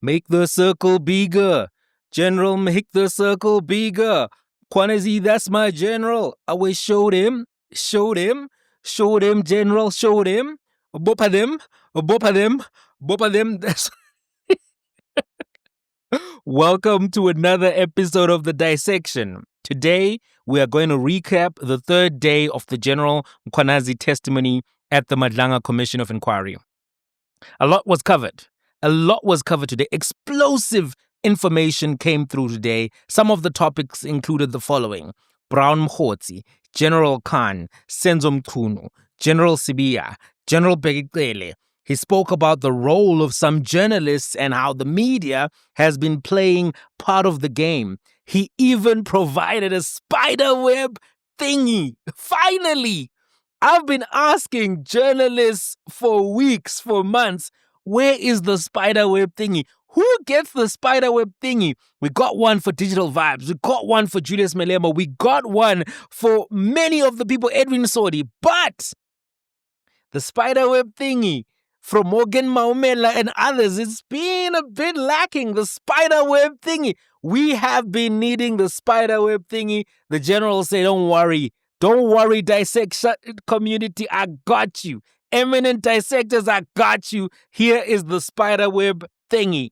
make the circle bigger. General, make the circle bigger. Konazi, that's my general. I always showed him, general, showed him. Bopa them. That's Welcome to another episode of The Dissection. Today, we are going to recap the third day of the General Mkhwanazi testimony at the Madlanga Commission of Inquiry. A lot was covered today. Explosive information came through today. Some of the topics included the following: Brown Mkhwanazi, General Khan, Senzo Mchunu, General Sibiya, General Begele. He spoke about the role of some journalists and how the media has been playing part of the game. He even provided a spider web thingy. Finally! I've been asking journalists for weeks, for months, where is the spider web thingy? Who gets the spider web thingy? We got one for Digital Vibes. We got one for Julius Malema. We got one for many of the people, Edwin Sodi. But the spider web thingy from Morgan Maumela and others, it's been a bit lacking. The spider web thingy. We have been needing the spider web thingy. The general said, don't worry, dissection community, I got you. Eminent dissectors, I got you. Here is the spider web thingy.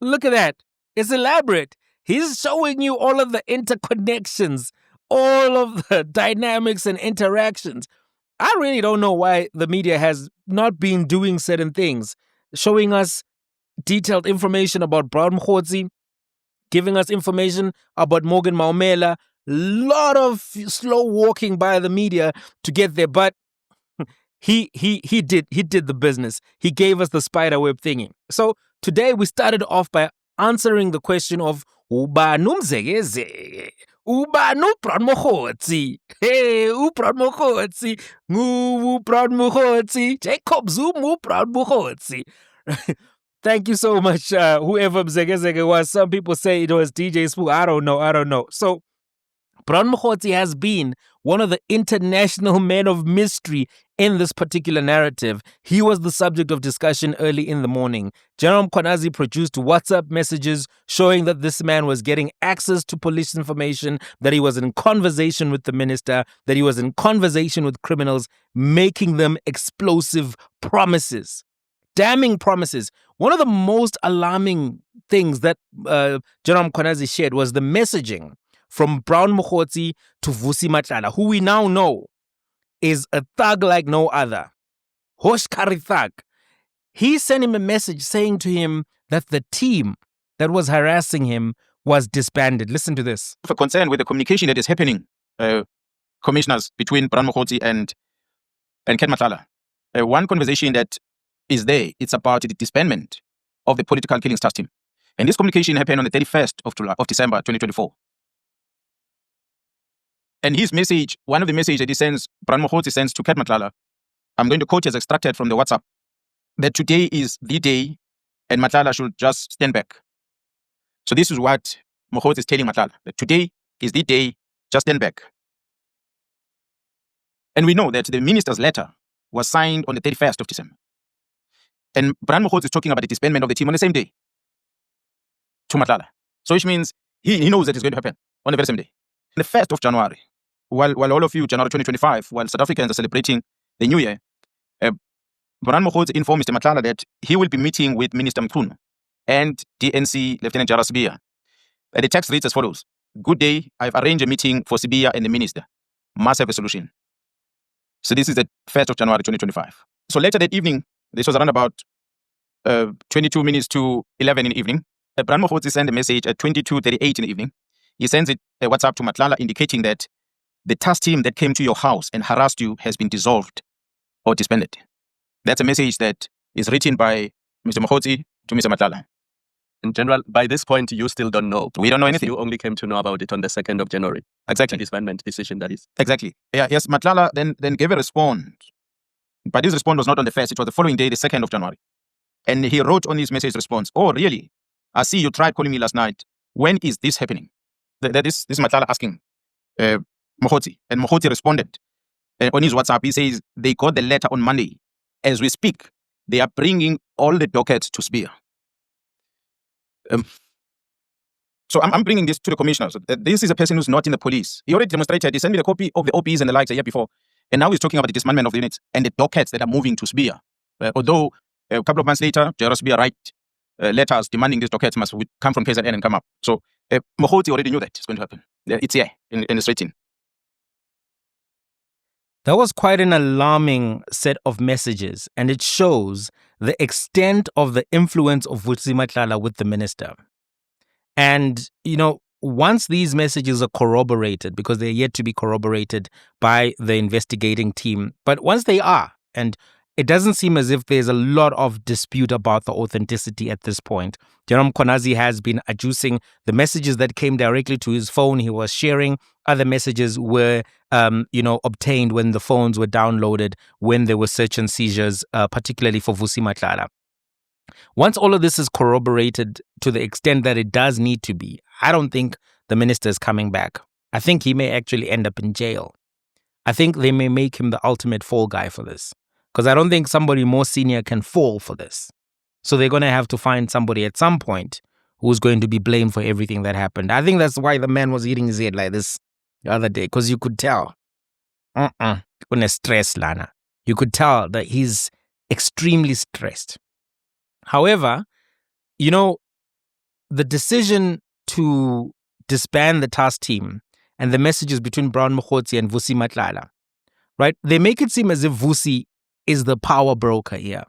Look at that. It's elaborate. He's showing you all of the interconnections, all of the dynamics and interactions. I really don't know why the media has not been doing certain things, showing us detailed information about Brown Mkhwanazi, giving us information about Morgan Maumela. Lot of slow walking by the media to get there, but he did the business. He gave us the spider web thingy. So today we started off by answering the question of Ubanu Mzegeze. Ubanu Brown Mkhwanazi. Hey, Brown Mkhwanazi. Brown Mkhwanazi. Jacob Zuma Brown Mkhwanazi. Thank you so much, whoever Mzegeze was. Some people say it was DJ Spoo. I don't know. So Brown Mkhwanazi has been one of the international men of mystery in this particular narrative. He was the subject of discussion early in the morning. General Konazi produced WhatsApp messages showing that this man was getting access to police information, that he was in conversation with the minister, that he was in conversation with criminals, making them explosive promises. Damning promises. One of the most alarming things that General Konazi shared was the messaging from Brown Mkhwanazi to Vusi Matlala, who we now know is a thug like no other. Hosh thug. He sent him a message saying to him that the team that was harassing him was disbanded. Listen to this. For concern with the communication that is happening, commissioners, between Brown Mkhwanazi and Ken Matlala. One conversation that is there, it's about the disbandment of the political killings task team. And this communication happened on the 31st of December 2024. And his message, one of the messages that he sends, Brown Mkhwanazi sends to Ken Matlala, I'm going to quote as extracted from the WhatsApp, that today is the day and Matlala should just stand back. So this is what Mkhwanazi is telling Matlala, that today is the day, just stand back. And we know that the minister's letter was signed on the 31st of December. And Brown Mkhwanazi is talking about the disbandment of the team on the same day to Matlala. So which means he knows that it's going to happen on the very same day. The 1st of January, while all of you, January 2025, while South Africans are celebrating the New Year, Brown Mkhwanazi informed Mr. Matlala that he will be meeting with Minister Mchunu and DNC Lieutenant General Sibiya. The text reads as follows: Good day, I've arranged a meeting for Sibiya and the minister. Must have a solution. So this is the 1st of January 2025. So later that evening, this was around about 22 minutes to 11 in the evening, Brown Mkhwanazi sent a message at 22:38 in the evening. He sends it a WhatsApp to Matlala indicating that the task team that came to your house and harassed you has been dissolved or disbanded. That's a message that is written by Mr. Mkhwanazi to Mr. Matlala. In general, by this point, you still don't know. We don't know anything. You only came to know about it on the 2nd of January. Exactly. The disbandment decision, that is. Exactly. Yeah, yes, Matlala then gave a response. But his response was not on the 1st. It was the following day, the 2nd of January. And he wrote on his message response, oh, really? I see you tried calling me last night. When is this happening? This is Matlala asking Mkhwanazi. And Mkhwanazi responded on his WhatsApp. He says, they got the letter on Monday. As we speak, they are bringing all the dockets to Sibiya. So I'm bringing this to the commissioner. So this is a person who's not in the police. He already demonstrated. He sent me the copy of the OPs and the likes a year before. And now he's talking about the dismantlement of the units and the dockets that are moving to Sbia. Although a couple of months later, Gerald Sbia write letters demanding these dockets must come from KZN and come up. So Mkhwanazi already knew that it's going to happen. It's here in the straight in. That was quite an alarming set of messages, and it shows the extent of the influence of Vusi Matlala with the minister. And, once these messages are corroborated, because they're yet to be corroborated by the investigating team, but once they are, and it doesn't seem as if there's a lot of dispute about the authenticity at this point. General Konazi has been adducing the messages that came directly to his phone. He was sharing other messages were, obtained when the phones were downloaded, when there were search and seizures, particularly for Vusi Matlala. Once all of this is corroborated to the extent that it does need to be, I don't think the minister is coming back. I think he may actually end up in jail. I think they may make him the ultimate fall guy for this. Because I don't think somebody more senior can fall for this. So they're going to have to find somebody at some point who's going to be blamed for everything that happened. I think that's why the man was eating his head like this the other day. Because you could tell. Stress, Lana. You could tell that he's extremely stressed. However, the decision to disband the task team and the messages between Brown Mkhwanazi and Vusi Matlala, right? They make it seem as if Vusi is the power broker here.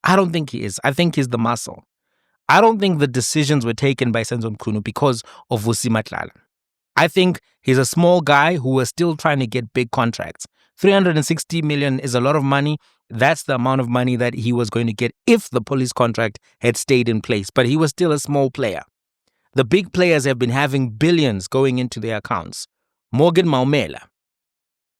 I don't think he is. I think he's the muscle. I don't think the decisions were taken by Senzo Mkhunu because of Vusi Matlala. I think he's a small guy who was still trying to get big contracts. 360 million is a lot of money. That's the amount of money that he was going to get if the police contract had stayed in place. But he was still a small player. The big players have been having billions going into their accounts. Morgan Maumela,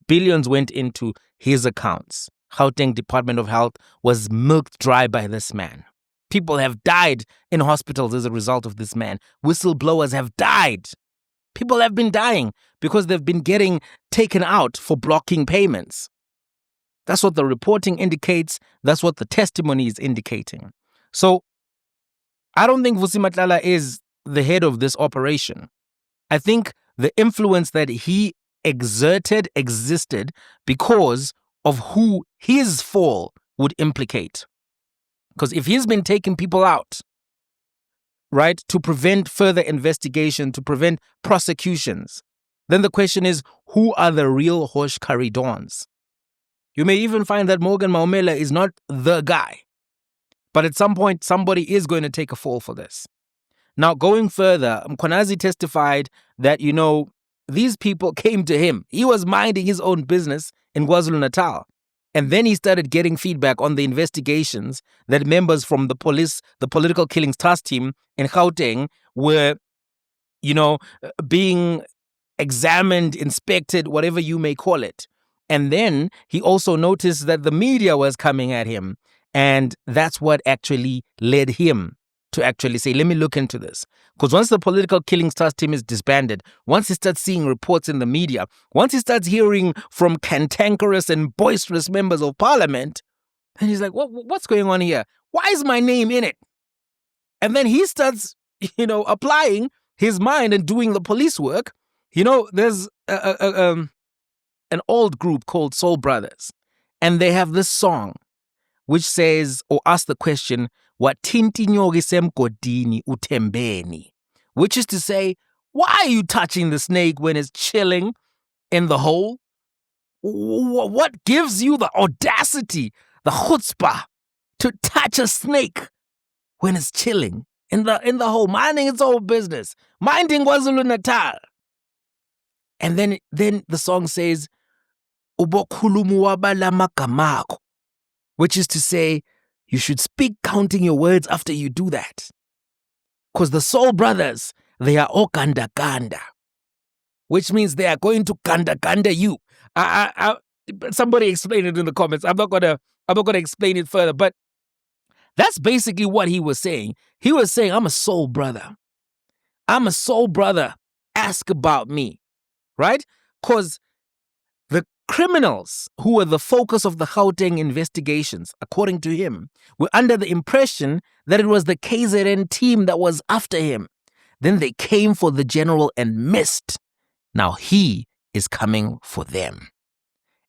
billions went into his accounts. Gauteng Department of Health was milked dry by this man. People have died in hospitals as a result of this man. Whistleblowers have died. People have been dying because they've been getting taken out for blocking payments. That's what the reporting indicates. That's what the testimony is indicating. So I don't think Vusi Matlala is the head of this operation. I think the influence that he existed because of who his fall would implicate. Because if he's been taking people out, right, to prevent further investigation, to prevent prosecutions, then the question is, who are the real Hosh Caridons? You may even find that Morgan Maumela is not the guy. But at some point, somebody is going to take a fall for this. Now, going further, Mkhwanazi testified that, these people came to him. He was minding his own business in KwaZulu-Natal. And then he started getting feedback on the investigations that members from the police, the political killings task team in Gauteng were, being examined, inspected, whatever you may call it. And then he also noticed that the media was coming at him. And that's what actually led him to actually say, let me look into this. Because once the political killings task team is disbanded, once he starts seeing reports in the media, once he starts hearing from cantankerous and boisterous members of parliament, then he's like, what's going on here? Why is my name in it? And then he starts, applying his mind and doing the police work. There's an old group called Soul Brothers, and they have this song which says, or asks the question, Watinti nyoki semgodini utembeni, which is to say, why are you touching the snake when it's chilling in the hole? What gives you the audacity, the chutzpah, to touch a snake when it's chilling in the hole, minding its own business, minding KwaZulu-Natal? And then the song says, Ubokhulumu wabala magamako, which is to say, you should speak counting your words after you do that. Because the Soul Brothers, they are all ganda, which means they are going to ganda you. Somebody explain it in the comments. I'm not gonna explain it further, but that's basically what he was saying. He was saying, I'm a soul brother. I'm a soul brother. Ask about me, right? Because the criminals who were the focus of the Gauteng investigations, according to him, were under the impression that it was the KZN team that was after him. Then they came for the general and missed. Now he is coming for them.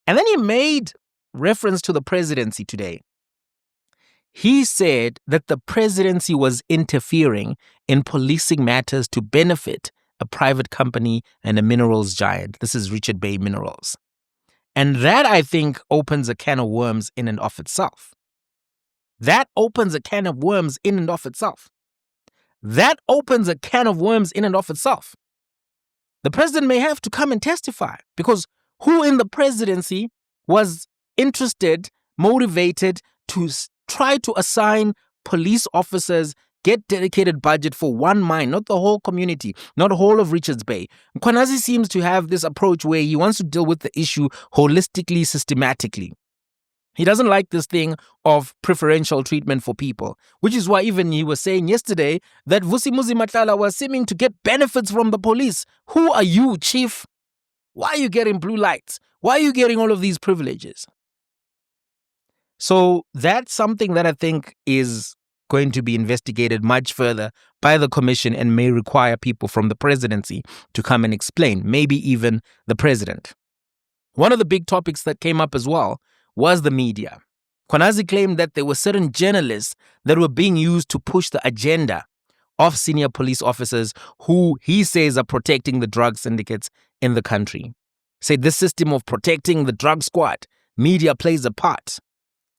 And then he made reference to the presidency today. He said that the presidency was interfering in policing matters to benefit a private company and a minerals giant. This is Richard Bay Minerals. And that, I think, opens a can of worms in and of itself. That opens a can of worms in and of itself. That opens a can of worms in and of itself. The president may have to come and testify, because who in the presidency was interested, motivated to try to assign police officers, get dedicated budget for one mine, not the whole community, not the whole of Richards Bay. Konazi seems to have this approach where he wants to deal with the issue holistically, systematically. He doesn't like this thing of preferential treatment for people, which is why even he was saying yesterday that Vusimuzi Matlala was seeming to get benefits from the police. Who are you, chief? Why are you getting blue lights? Why are you getting all of these privileges? So that's something that I think is going to be investigated much further by the commission and may require people from the presidency to come and explain, maybe even the president. One of the big topics that came up as well was the media. Konazi claimed that there were certain journalists that were being used to push the agenda of senior police officers who he says are protecting the drug syndicates in the country. Said this system of protecting the drug squad, media plays a part.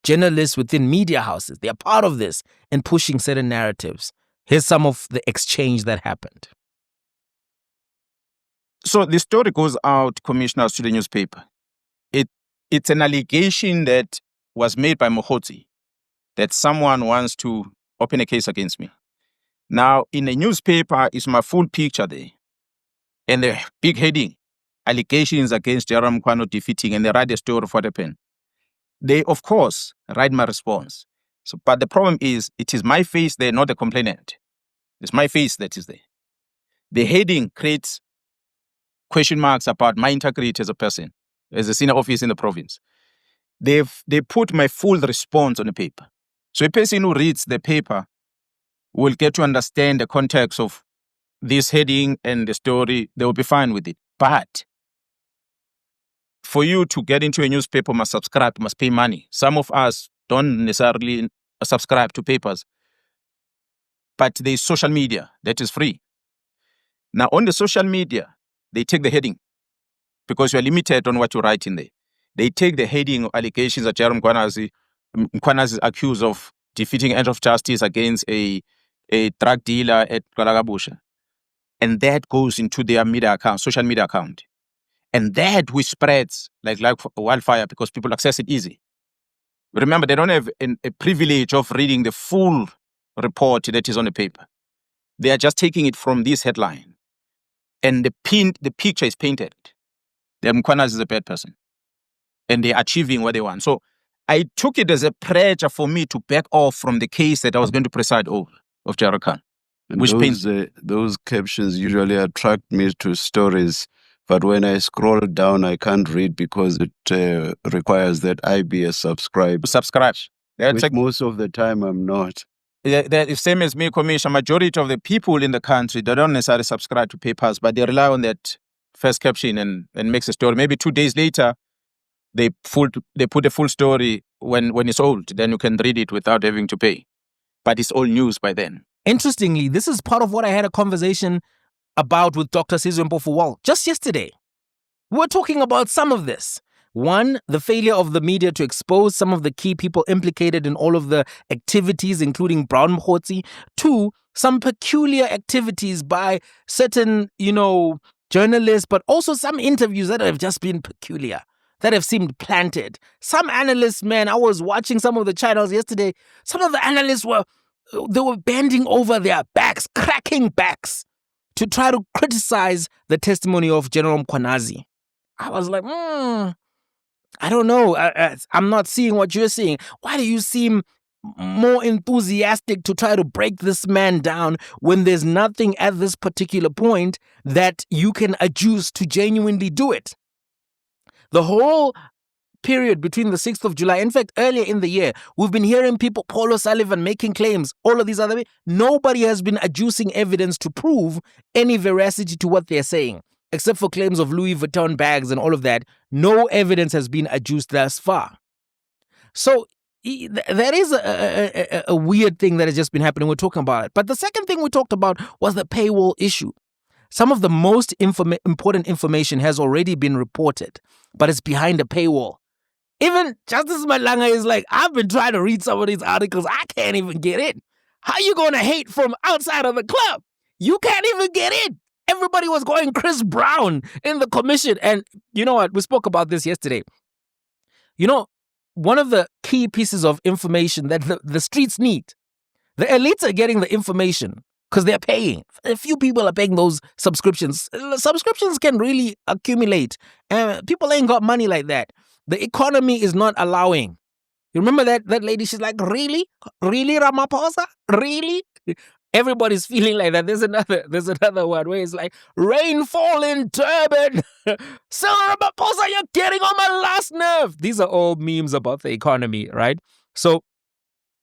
Journalists within media houses, they are part of this and pushing certain narratives. Here's some of the exchange that happened. So the story goes out, Commissioner, to the newspaper. It's an allegation that was made by Mkhwanazi that someone wants to open a case against me. Now, in the newspaper, is my full picture there. And the big heading, allegations against Jerome Mkhwanazi defeating, and they write the story for the pen. They, of course, write my response. So, but the problem is, it is my face there, not the complainant. It's my face that is there. The heading creates question marks about my integrity as a person, as a senior officer in the province. They put my full response on the paper. So a person who reads the paper will get to understand the context of this heading and the story. They will be fine with it. But for you to get into a newspaper, must subscribe, must pay money. Some of us don't necessarily subscribe to papers, but there's social media that is free. Now, on the social media, they take the heading because you are limited on what you write in there. They take the heading of allegations that Jerome Mkhwanazi is accused of defeating end of justice against a drug dealer at Kalagabusha. And that goes into their media account, social media account. And that which spreads like wildfire because people access it easy. Remember, they don't have a privilege of reading the full report that is on the paper. They are just taking it from this headline. And the picture is painted. That Mkhwanazi is a bad person. And they're achieving what they want. So I took it as a pressure for me to back off from the case that I was going to preside over of Jara Khan. And Which those captions usually attract me to stories, but when I scroll down, I can't read because it requires that I be a subscriber. Subscribe. Which most of the time I'm not. The same as me, Commissioner. Majority of the people in the country, they don't necessarily subscribe to papers, but they rely on that first caption and makes a story. Maybe 2 days later, they put a full story when it's old. Then you can read it without having to pay. But it's all news by then. Interestingly, this is part of what I had a conversation about with Dr. Sizwe Mpofu just yesterday. We're talking about some of this. One, the failure of the media to expose some of the key people implicated in all of the activities, including Brown Mkhwanazi. Two, some peculiar activities by certain, journalists, but also some interviews that have just been peculiar, that have seemed planted. Some analysts, man, I was watching some of the channels yesterday. Some of the analysts were bending over their backs, cracking backs to try to criticize the testimony of General Mkhwanazi. I was like, I don't know. I'm not seeing what you're seeing. Why do you seem more enthusiastic to try to break this man down when there's nothing at this particular point that you can adduce to genuinely do it? The whole period between the 6th of July, in fact, earlier in the year, we've been hearing people, Paul O'Sullivan making claims, all of these other, nobody has been adducing evidence to prove any veracity to what they're saying, except for claims of Louis Vuitton bags and all of that. No evidence has been adduced thus far. So that is a weird thing that has just been happening. We're talking about it. But the second thing we talked about was the paywall issue. Some of the most important information has already been reported, but it's behind a paywall. Even Justice Malanga is like, I've been trying to read some of these articles. I can't even get in. How are you going to hate from outside of the club? You can't even get in. Everybody was going Chris Brown in the commission. And you know what? We spoke about this yesterday. You know, one of the key pieces of information that the streets need, the elites are getting the information because they're paying. A few people are paying those subscriptions. Subscriptions can really accumulate. People ain't got money like that. The economy is not allowing. You remember that lady? She's like, really? Really, Ramaphosa? Really? Everybody's feeling like that. There's another one where it's like, rainfall in Durban. So Ramaphosa, you're getting on my last nerve. These are all memes about the economy, right? So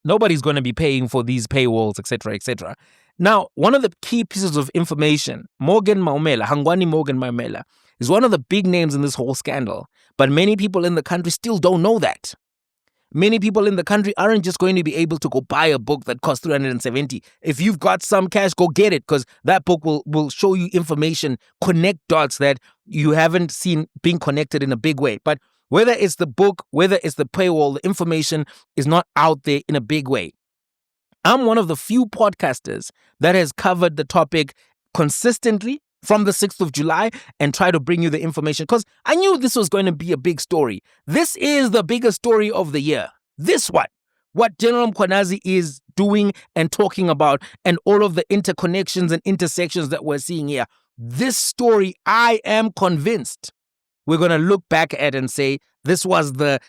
nobody's going to be paying for these paywalls, etc., etc. Now, one of the key pieces of information, Hangwani Morgan Maumela, is one of the big names in this whole scandal. But many people in the country still don't know that. Many people in the country aren't just going to be able to go buy a book that costs 370. If you've got some cash, go get it, because that book will show you information, connect dots that you haven't seen being connected in a big way. But whether it's the book, whether it's the paywall, the information is not out there in a big way. I'm one of the few podcasters that has covered the topic consistently from the 6th of July and try to bring you the information because I knew this was going to be a big story. This is the biggest story of the year. This one, what General Konazi is doing and talking about and all of the interconnections and intersections that we're seeing here. This story, I am convinced we're going to look back at and say, this was the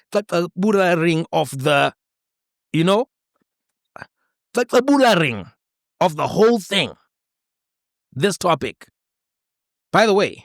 Buddha ring of the, the Buddha ring of the whole thing. This topic. By the way,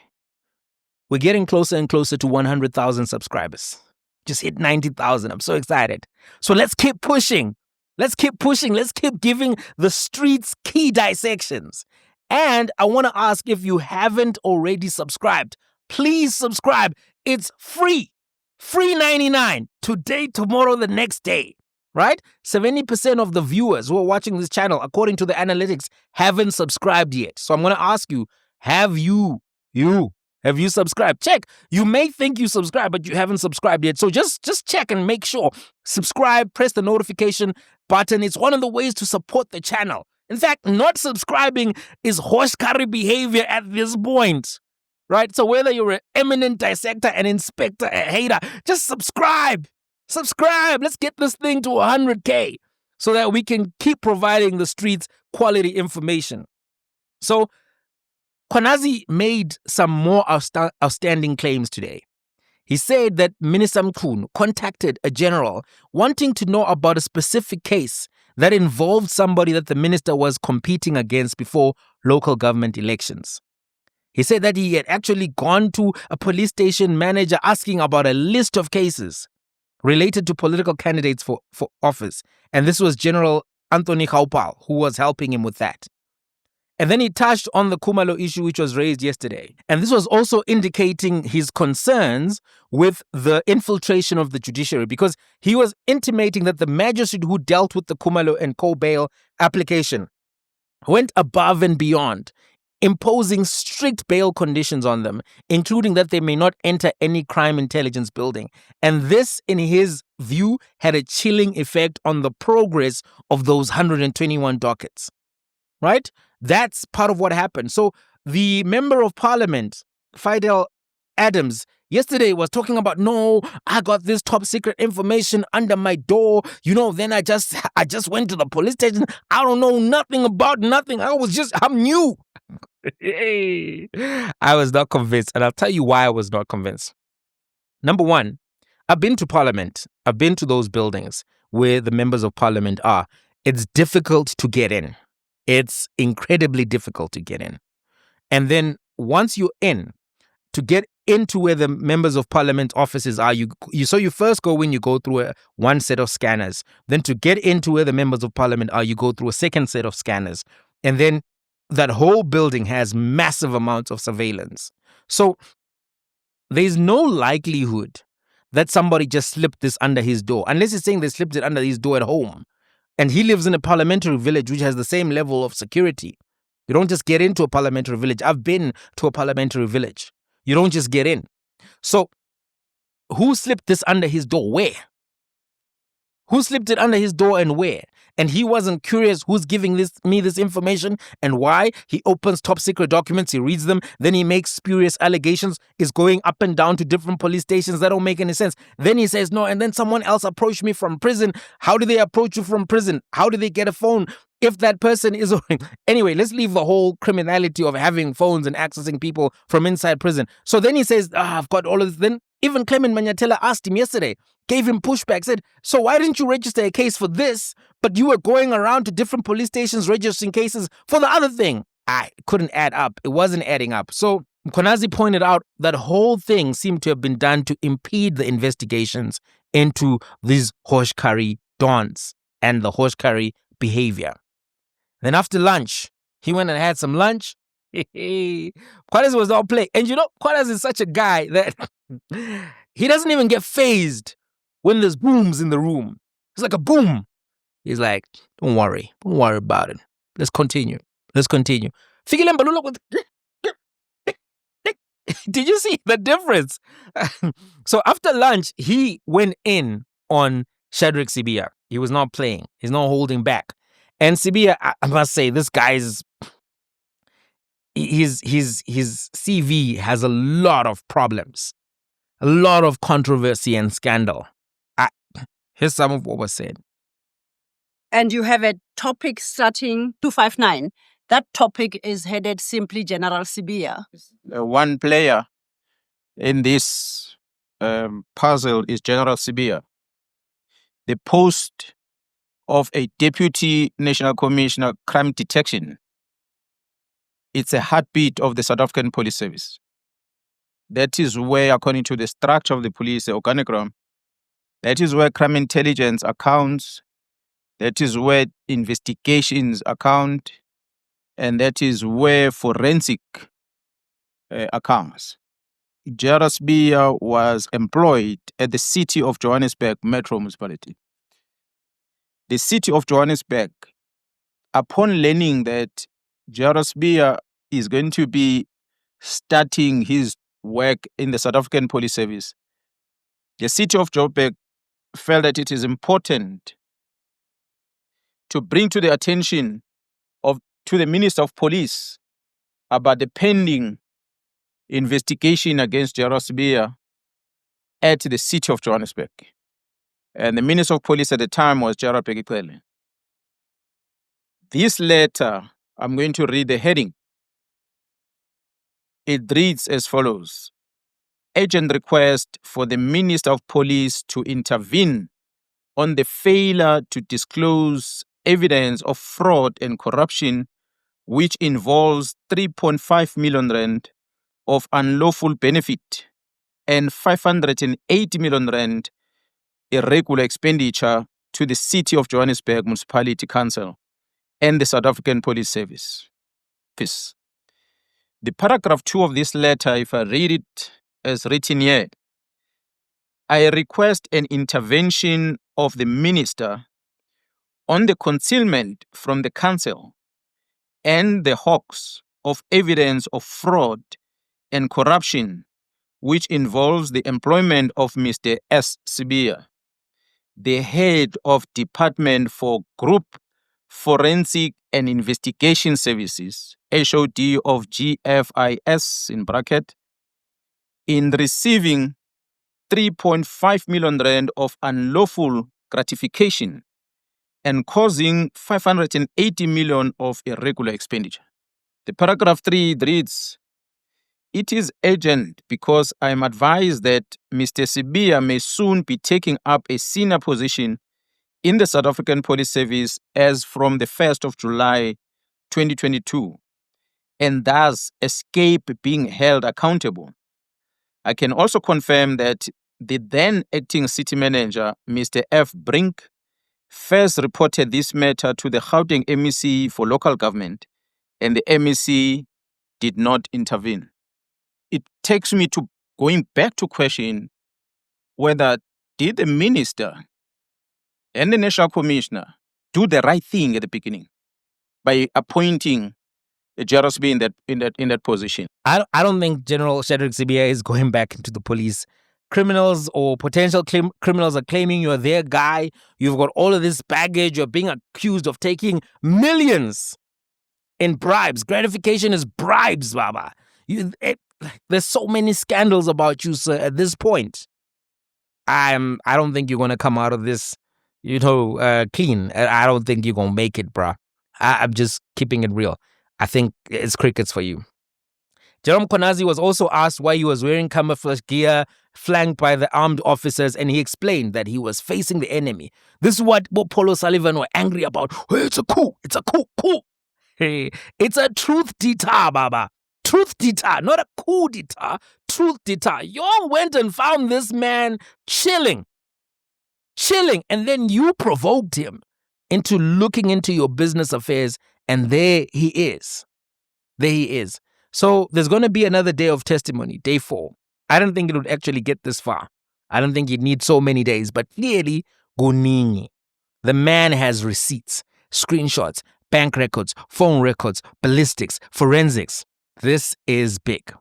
we're getting closer and closer to 100,000 subscribers. Just hit 90,000. I'm so excited. So let's keep pushing. Let's keep pushing. Let's keep giving the streets key dissections. And I want to ask, if you haven't already subscribed, please subscribe. It's free. Free 99. Today, tomorrow, the next day. Right? 70% of the viewers who are watching this channel, according to the analytics, haven't subscribed yet. So I'm going to ask you, have you subscribed? Check. You may think you subscribed, but you haven't subscribed yet. So just check and make sure. Subscribe, press the notification button. It's one of the ways to support the channel. In fact, not subscribing is Hosh behavior at this point. Right? So whether you're an eminent dissector, an inspector, a hater, just subscribe. Subscribe. Let's get this thing to 100K so that we can keep providing the streets quality information. So Konazi made some more outstanding claims today. He said that Minister Mkhwanazi contacted a general wanting to know about a specific case that involved somebody that the minister was competing against before local government elections. He said that he had actually gone to a police station manager asking about a list of cases related to political candidates for office. And this was General Anthony Gaupal who was helping him with that. And then he touched on the Khumalo issue, which was raised yesterday. And this was also indicating his concerns with the infiltration of the judiciary, because he was intimating that the magistrate who dealt with the Khumalo and co-bail application went above and beyond, imposing strict bail conditions on them, including that they may not enter any crime intelligence building. And this, in his view, had a chilling effect on the progress of those 121 dockets. Right? That's part of what happened. So the member of parliament, Fidel Adams, yesterday was talking about, no, I got this top secret information under my door. Then I just went to the police station. I don't know nothing about nothing. I'm new. I was not convinced. And I'll tell you why I was not convinced. Number one, I've been to parliament. I've been to those buildings where the members of parliament are. It's difficult to get in. It's incredibly difficult to get in. And then once you're in, to get into where the members of parliament offices are, you first go when you go through one set of scanners. Then to get into where the members of parliament are, you go through a second set of scanners. And then that whole building has massive amounts of surveillance. So there's no likelihood that somebody just slipped this under his door, unless he's saying they slipped it under his door at home. And he lives in a parliamentary village which has the same level of security. You don't just get into a parliamentary village. I've been to a parliamentary village. You don't just get in. So who slipped this under his door? Where? Who slipped it under his door and where? And he wasn't curious who's giving me this information and why. He opens top secret documents, he reads them, then he makes spurious allegations, is going up and down to different police stations that don't make any sense. Then he says no, and then someone else approached me from prison. How do they approach you from prison? How do they get a phone? If that person is... Anyway, let's leave the whole criminality of having phones and accessing people from inside prison. So then he says, I've got all of this. Then even Clement Manyatela asked him yesterday, gave him pushback, said, so why didn't you register a case for this, but you were going around to different police stations registering cases for the other thing? I couldn't add up. It wasn't adding up. So Konazi pointed out that whole thing seemed to have been done to impede the investigations into these Hosh curry dons and the Hosh curry behavior. Then after lunch, he went and had some lunch. Mkhwanazi was not playing. And you know, Mkhwanazi is such a guy that he doesn't even get phased when there's booms in the room. It's like a boom. He's like, don't worry about it. Let's continue. Did you see the difference? So after lunch, he went in on Shadrack Sibiya. He was not playing. He's not holding back. And Sibiya, I must say, this guy's his CV has a lot of problems, a lot of controversy and scandal. Here's some of what was said. And you have a topic starting 259. That topic is headed simply General Sibiya. One player in this puzzle is General Sibiya. The post of a Deputy National Commissioner Crime Detection, it's a heartbeat of the South African Police Service. That is where, according to the structure of the police, the organogram, that is where crime intelligence accounts, that is where investigations account, and that is where forensic accounts. General Sibiya was employed at the City of Johannesburg Metro Municipality. The City of Johannesburg, upon learning that General Sibiya is going to be starting his work in the South African Police Service, the City of Joburg felt that it is important to bring to the attention to the Minister of Police about the pending investigation against General Sibiya at the City of Johannesburg. And the Minister of Police at the time was Gerald Pegicele. This letter, I'm going to read the heading. It reads as follows. Urgent request for the Minister of Police to intervene on the failure to disclose evidence of fraud and corruption which involves 3.5 million rand of unlawful benefit and 580 million rand irregular expenditure to the City of Johannesburg Municipality Council and the South African Police Service. Peace. The paragraph 2 of this letter, if I read it as written here, I request an intervention of the Minister on the concealment from the Council and the hawks of evidence of fraud and corruption which involves the employment of Mr. S. Sibiya, the head of Department for Group Forensic and Investigation Services, HOD of GFIS in bracket, in receiving 3.5 million rand of unlawful gratification and causing 580 million of irregular expenditure. The paragraph 3 reads, it is urgent because I am advised that Mr. Sibiya may soon be taking up a senior position in the South African Police Service as from the 1st of July 2022, and thus escape being held accountable. I can also confirm that the then acting city manager, Mr. F. Brink, first reported this matter to the Gauteng MEC for local government, and the MEC did not intervene. It takes me to going back to question whether did the minister and the national commissioner do the right thing at the beginning by appointing Jairus B in that position. I don't think General Shadrack Sibiya is going back into the police. Criminals or potential criminals are claiming you're their guy. You've got all of this baggage. You're being accused of taking millions in bribes. Gratification is bribes, Baba. There's so many scandals about you, sir, at this point. I don't think you're going to come out of this, clean. I don't think you're going to make it, bruh. I'm just keeping it real. I think it's crickets for you. Jerome Konazi was also asked why he was wearing camouflage gear flanked by the armed officers, and he explained that he was facing the enemy. This is what Paul O'Sullivan were angry about. Hey, it's a coup. It's a coup. Hey, it's a truth d'etat, Baba. Truth d'etat, not a coup d'etat. Truth d'etat. You went and found this man chilling, and then you provoked him into looking into your business affairs, and there he is. So there's going to be another day of testimony, day 4. I don't think it would actually get this far. I don't think you'd need so many days, but clearly, Guningi. The man has receipts, screenshots, bank records, phone records, ballistics, forensics. This is big.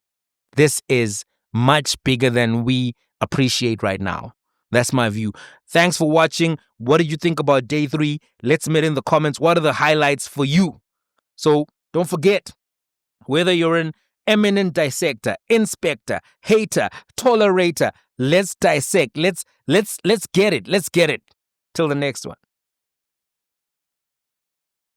This is much bigger than we appreciate right now. That's my view. Thanks for watching. What did you think about day 3? Let's meet in the comments. What are the highlights for you? So don't forget, whether you're an eminent dissector, inspector, hater, tolerator, let's dissect. Let's get it. Till the next one.